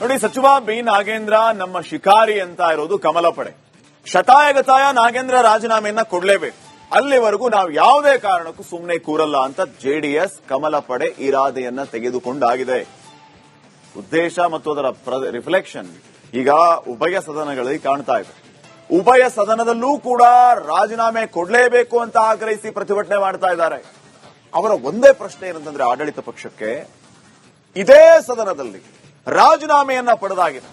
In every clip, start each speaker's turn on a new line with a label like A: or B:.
A: ನೋಡಿ, ಸಚಿವ ಬಿ ನಾಗೇಂದ್ರ ನಮ್ಮ ಶಿಕಾರಿ ಅಂತ ಇರೋದು ಕಮಲ ಪಡೆ. ಶತಾಯಗತಾಯ ನಾಗೇಂದ್ರ ರಾಜೀನಾಮೆಯನ್ನ ಕೊಡ್ಲೇಬೇಕು, ಅಲ್ಲಿವರೆಗೂ ನಾವು ಯಾವುದೇ ಕಾರಣಕ್ಕೂ ಸುಮ್ಮನೆ ಕೂರಲ್ಲ ಅಂತ ಜೆಡಿಎಸ್ ಕಮಲ ಪಡೆ ಇರಾದೆಯನ್ನ ತೆಗೆದುಕೊಂಡಾಗಿದೆ. ಉದ್ದೇಶ ಮತ್ತು ಅದರ ರಿಫ್ಲೆಕ್ಷನ್ ಈಗ ಉಭಯ ಸದನಗಳಲ್ಲಿ ಕಾಣ್ತಾ ಇದೆ. ಉಭಯ ಸದನದಲ್ಲೂ ಕೂಡ ರಾಜೀನಾಮೆ ಕೊಡಲೇಬೇಕು ಅಂತ ಆಗ್ರಹಿಸಿ ಪ್ರತಿಭಟನೆ ಮಾಡ್ತಾ ಇದ್ದಾರೆ. ಅವರ ಒಂದೇ ಪ್ರಶ್ನೆ ಏನಂತಂದ್ರೆ, ಆಡಳಿತ ಪಕ್ಷಕ್ಕೆ ಇದೇ ಸದನದಲ್ಲಿ ರಾಜೀನಾಮೆಯನ್ನ ಪಡೆದಾಗಿದೆ.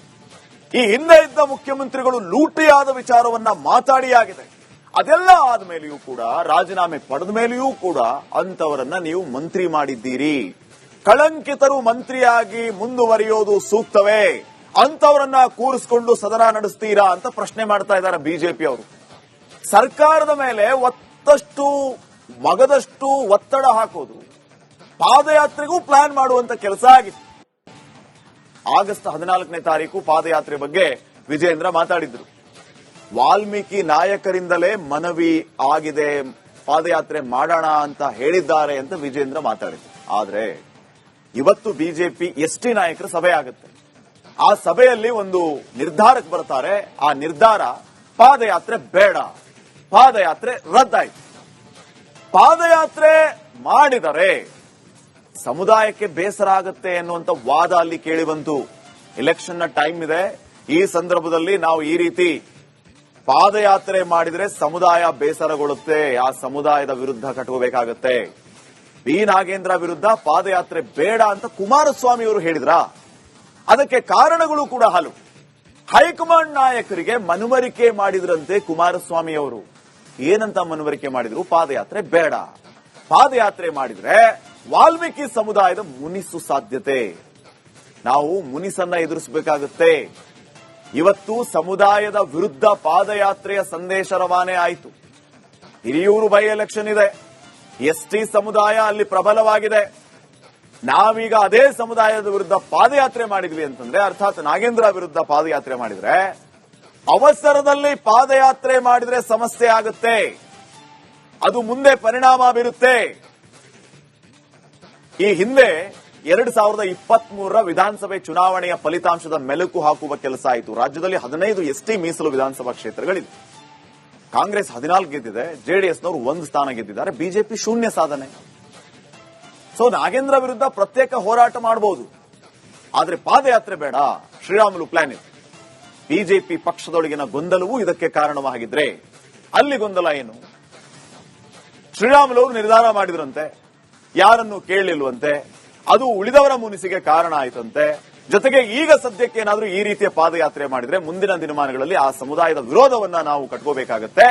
A: ಈ ಹಿಂದೆ ಇದ್ದ ಮುಖ್ಯಮಂತ್ರಿಗಳು ಲೂಟಿಯಾದ ವಿಚಾರವನ್ನ ಮಾತಾಡಿಯಾಗಿದೆ. ಅದೆಲ್ಲ ಆದ್ಮೇಲೆಯೂ ಕೂಡ, ರಾಜೀನಾಮೆ ಪಡೆದ ಮೇಲೆಯೂ ಕೂಡ ಅಂತವರನ್ನ ನೀವು ಮಂತ್ರಿ ಮಾಡಿದ್ದೀರಿ. ಕಳಂಕಿತರು ಮಂತ್ರಿಯಾಗಿ ಮುಂದುವರಿಯೋದು ಸೂಕ್ತವೇ? ಅಂತವರನ್ನ ಕೂರಿಸಿಕೊಂಡು ಸದನ ನಡೆಸ್ತೀರಾ ಅಂತ ಪ್ರಶ್ನೆ ಮಾಡ್ತಾ ಇದ್ದಾರೆ ಬಿಜೆಪಿ ಅವರು. ಸರ್ಕಾರದ ಮೇಲೆ ಮಗದಷ್ಟು ಒತ್ತಡ ಹಾಕೋದು, ಪಾದಯಾತ್ರೆಗೂ ಪ್ಲಾನ್ ಮಾಡುವಂತ ಕೆಲಸ ಆಗಿತ್ತು. ಆಗಸ್ಟ್ 14ನೇ ತಾರೀಕು ಪಾದಯಾತ್ರೆ ಬಗ್ಗೆ ವಿಜೇಂದ್ರ ಮಾತಾಡಿದ್ರು. ವಾಲ್ಮೀಕಿ ನಾಯಕರಿಂದಲೇ ಮನವಿ ಆಗಿದೆ, ಪಾದಯಾತ್ರೆ ಮಾಡೋಣ ಅಂತ ಹೇಳಿದ್ದಾರೆ ಅಂತ ವಿಜೇಂದ್ರ ಮಾತಾಡಿದ್ರು. ಆದ್ರೆ ಇವತ್ತು ಬಿಜೆಪಿ ಎಸ್ಟಿ ನಾಯಕರ ಸಭೆ ಆಗುತ್ತೆ. ಆ ಸಭೆಯಲ್ಲಿ ಒಂದು ನಿರ್ಧಾರಕ್ಕೆ ಬರ್ತಾರೆ. ಆ ನಿರ್ಧಾರ ಪಾದಯಾತ್ರೆ ಬೇಡ, ಪಾದಯಾತ್ರೆ ರದ್ದಾಯಿತು. ಪಾದಯಾತ್ರೆ ಮಾಡಿದರೆ ಸಮುದಾಯಕ್ಕೆ ಬೇಸರ ಆಗುತ್ತೆ ಎನ್ನುವಂತ ವಾದ ಅಲ್ಲಿ ಕೇಳಿ ಬಂತು. ಎಲೆಕ್ಷನ್ ನ ಟೈಮ್ ಇದೆ, ಈ ಸಂದರ್ಭದಲ್ಲಿ ನಾವು ಈ ರೀತಿ ಪಾದಯಾತ್ರೆ ಮಾಡಿದ್ರೆ ಸಮುದಾಯ ಬೇಸರಗೊಳ್ಳುತ್ತೆ, ಆ ಸಮುದಾಯದ ವಿರುದ್ಧ ಕಟ್ಟಬೇಕಾಗತ್ತೆ. ಬಿ ನಾಗೇಂದ್ರ ವಿರುದ್ಧ ಪಾದಯಾತ್ರೆ ಬೇಡ ಅಂತ ಕುಮಾರಸ್ವಾಮಿ ಅವರು ಹೇಳಿದ್ರ. ಅದಕ್ಕೆ ಕಾರಣಗಳು ಕೂಡ ಹಲವು. ಹೈಕಮಾಂಡ್ ನಾಯಕರಿಗೆ ಮನವರಿಕೆ ಮಾಡಿದ್ರಂತೆ ಕುಮಾರಸ್ವಾಮಿ ಅವರು. ಏನಂತ ಮನವರಿಕೆ ಮಾಡಿದ್ರು? ಪಾದಯಾತ್ರೆ ಬೇಡ, ಪಾದಯಾತ್ರೆ ಮಾಡಿದ್ರೆ ವಾಲ್ಮೀಕಿ ಸಮುದಾಯದ ಮುನಿಸು ಸಾಧ್ಯತೆ, ನಾವು ಮುನಿಸನ್ನ ಎದುರಿಸಬೇಕಾಗುತ್ತೆ. ಇವತ್ತು ಸಮುದಾಯದ ವಿರುದ್ಧ ಪಾದಯಾತ್ರೆಯ ಸಂದೇಶ ರವಾನೆ ಆಯಿತು. ಹಿರಿಯೂರು ಬೈ ಎಲೆಕ್ಷನ್ ಇದೆ, ಎಸ್ಟಿ ಸಮುದಾಯ ಅಲ್ಲಿ ಪ್ರಬಲವಾಗಿದೆ. ನಾವೀಗ ಅದೇ ಸಮುದಾಯದ ವಿರುದ್ಧ ಪಾದಯಾತ್ರೆ ಮಾಡಿದ್ವಿ ಅಂತಂದ್ರೆ, ಅರ್ಥಾತ್ ನಾಗೇಂದ್ರ ವಿರುದ್ಧ ಪಾದಯಾತ್ರೆ ಮಾಡಿದ್ರೆ, ಅವಸರದಲ್ಲಿ ಪಾದಯಾತ್ರೆ ಮಾಡಿದ್ರೆ ಸಮಸ್ಯೆ ಆಗುತ್ತೆ, ಅದು ಮುಂದೆ ಪರಿಣಾಮ ಬೀರುತ್ತೆ. ಈ ಹಿಂದೆ 2023ರ ವಿಧಾನಸಭೆ ಚುನಾವಣೆಯ ಫಲಿತಾಂಶದ ಮೆಲುಕು ಹಾಕುವ ಕೆಲಸ ಆಯಿತು. ರಾಜ್ಯದಲ್ಲಿ 15 ಎಸ್ಟಿ ಮೀಸಲು ವಿಧಾನಸಭಾ ಕ್ಷೇತ್ರಗಳಿವೆ. ಕಾಂಗ್ರೆಸ್ 14 ಗೆದ್ದಿದೆ, ಜೆಡಿಎಸ್ನವರು 1 ಸ್ಥಾನ ಗೆದ್ದಿದ್ದಾರೆ, ಬಿಜೆಪಿ ಶೂನ್ಯ ಸಾಧನೆ. ಸೊ ನಾಗೇಂದ್ರ ವಿರುದ್ಧ ಪ್ರತ್ಯೇಕ ಹೋರಾಟ ಮಾಡಬಹುದು, ಆದ್ರೆ ಪಾದಯಾತ್ರೆ ಬೇಡ, ಶ್ರೀರಾಮುಲು ಪ್ಲಾನ್ ಇದೆ. ಬಿಜೆಪಿ ಪಕ್ಷದೊಳಗಿನ ಗೊಂದಲವೂ ಇದಕ್ಕೆ ಕಾರಣವಾಗಿದ್ರೆ, ಅಲ್ಲಿ ಗೊಂದಲ ಏನು? ಶ್ರೀರಾಮುಲು ಅವರು ನಿರ್ಧಾರ ಮಾಡಿದ್ರಂತೆ, ಯಾರನ್ನು ಕೇಳಲಿಲ್ವಂತೆ, ಅದು ಉಳಿದವರ ಮುನಿಸಿಗೆ ಕಾರಣ ಆಯ್ತಂತೆ. ಜೊತೆಗೆ ಈಗ ಸದ್ಯಕ್ಕೆ ಏನಾದ್ರೂ ಈ ರೀತಿಯ ಪಾದಯಾತ್ರೆ ಮಾಡಿದ್ರೆ ಮುಂದಿನ ದಿನಮಾನಗಳಲ್ಲಿ ಆ ಸಮುದಾಯದ ವಿರೋಧವನ್ನ ನಾವು ಕಟ್ಕೋಬೇಕಾಗತ್ತೆ,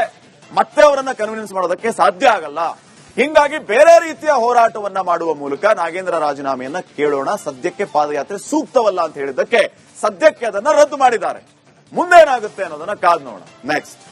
A: ಮತ್ತೆ ಅವರನ್ನ ಕನ್ವಿನ್ಸ್ ಮಾಡೋದಕ್ಕೆ ಸಾಧ್ಯ ಆಗಲ್ಲ. ಹಿಂಗಾಗಿ ಬೇರೆ ರೀತಿಯ ಹೋರಾಟವನ್ನ ಮಾಡುವ ಮೂಲಕ ನಾಗೇಂದ್ರ ರಾಜೀನಾಮೆಯನ್ನ ಕೇಳೋಣ, ಸದ್ಯಕ್ಕೆ ಪಾದಯಾತ್ರೆ ಸೂಕ್ತವಲ್ಲ ಅಂತ ಹೇಳಿದ್ದಕ್ಕೆ ಸದ್ಯಕ್ಕೆ ಅದನ್ನ ರದ್ದು ಮಾಡಿದ್ದಾರೆ. ಮುಂದೇನಾಗುತ್ತೆ ಅನ್ನೋದನ್ನ ಕಾದ್ ನೋಡೋಣ. ನೆಕ್ಸ್ಟ್